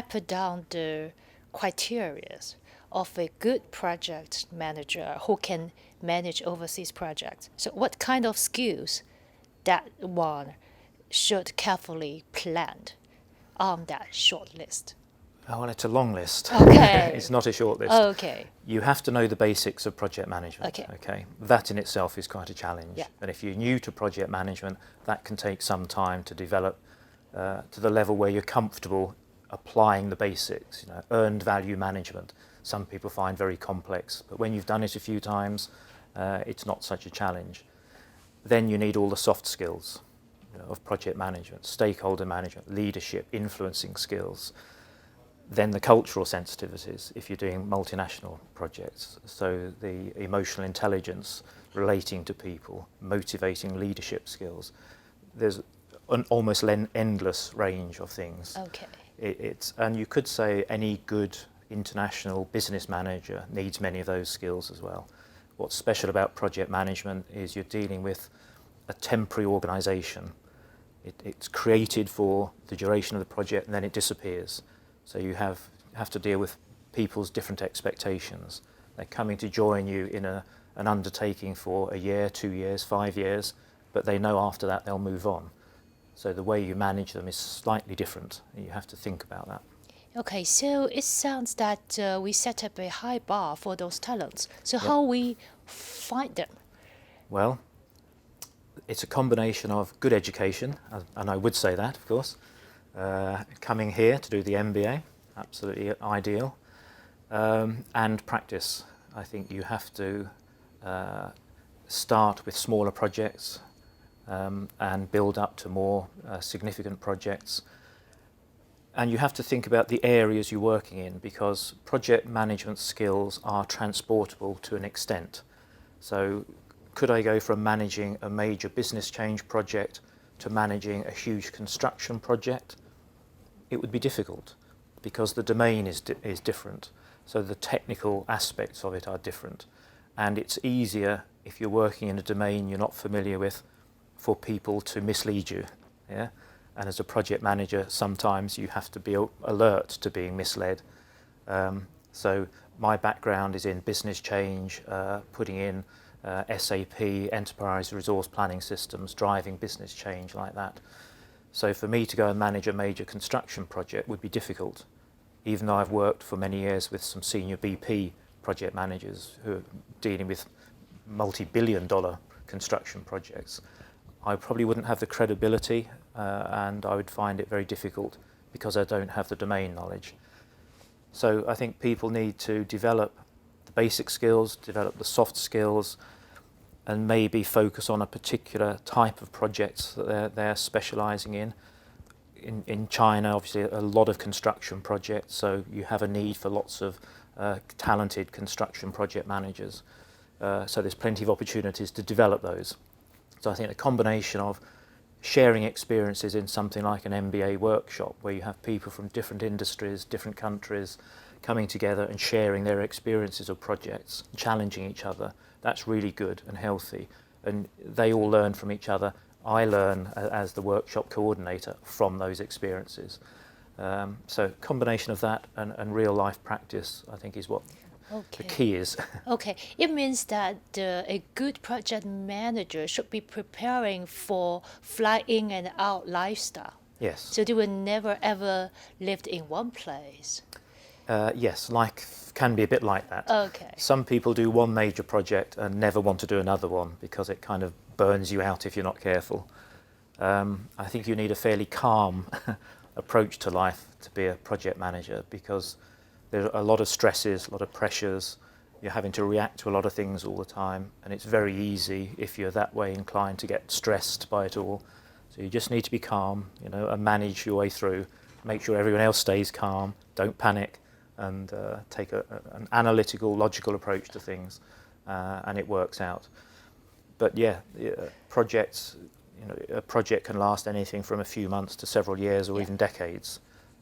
put down the criteria of a good project manager who can manage overseas projects. So what kind of skills that one should carefully plan on that short list? Oh, well, it's a long list. Okay. It's not a short list. Okay. You have to know the basics of project management. Okay. That in itself is quite a challenge. Yeah. And if you're new to project management, that can take some time to develop to the level where you're comfortable applying the basics. Earned value management. Some people find very complex, but when you've done it a few times, it's not such a challenge. Then you need all the soft skills of project management, stakeholder management, leadership, influencing skills. Then the cultural sensitivities if you're doing multinational projects. So the emotional intelligence relating to people, motivating leadership skills. There's an almost endless range of things. Okay. And you could say any good international business manager needs many of those skills as well. What's special about project management is you're dealing with a temporary organisation. It's created for the duration of the project and then it disappears. So you have to deal with people's different expectations. They're coming to join you in an undertaking for a year, 2 years, 5 years, but they know after that they'll move on. So the way you manage them is slightly different. You have to think about that. Okay, so it sounds that we set up a high bar for those talents. So Yep. how we find them? Well, it's a combination of good education, and I would say that, of course. Coming here to do the MBA, absolutely ideal, and practice. I think you have to start with smaller projects and build up to more significant projects. And you have to think about the areas you're working in, because project management skills are transportable to an extent. So could I go from managing a major business change project to managing a huge construction project? It would be difficult because the domain is different. So the technical aspects of it are different. And it's easier if you're working in a domain you're not familiar with for people to mislead you. Yeah? And as a project manager, sometimes you have to be alert to being misled. So my background is in business change, putting in SAP, enterprise resource planning systems, driving business change like that. So for me to go and manage a major construction project would be difficult, even though I've worked for many years with some senior BP project managers who are dealing with multi-billion-dollar construction projects. I probably wouldn't have the credibility and I would find it very difficult because I don't have the domain knowledge. So I think people need to develop the basic skills, develop the soft skills, and maybe focus on a particular type of projects that they're specialising in. In China, obviously, a lot of construction projects, so you have a need for lots of talented construction project managers. So there's plenty of opportunities to develop those. So I think a combination of sharing experiences in something like an MBA workshop, where you have people from different industries, different countries, coming together and sharing their experiences of projects, challenging each other, that's really good and healthy. And they all learn from each other. I learn as the workshop coordinator from those experiences. So combination of that and real life practice, I think, is what the key is. Okay, it means that a good project manager should be preparing for fly in and out lifestyle. Yes. So they will never ever lived in one place. Yes, life can be a bit like that. Okay. Some people do one major project and never want to do another one because it kind of burns you out if you're not careful. I think you need a fairly calm approach to life to be a project manager, because there are a lot of stresses, a lot of pressures. You're having to react to a lot of things all the time, and it's very easy if you're that way inclined to get stressed by it all. So you just need to be calm, and manage your way through. Make sure everyone else stays calm, don't panic, and take an analytical, logical approach to things, and it works out. But yeah, projects, a project can last anything from a few months to several years or even decades.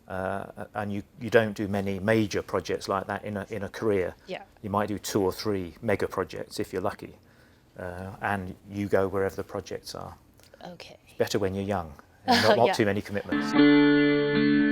And you don't do many major projects like that in a career. Yeah. You might do 2 or 3 mega projects if you're lucky, and you go wherever the projects are. Okay. It's better when you're young, and not too many commitments.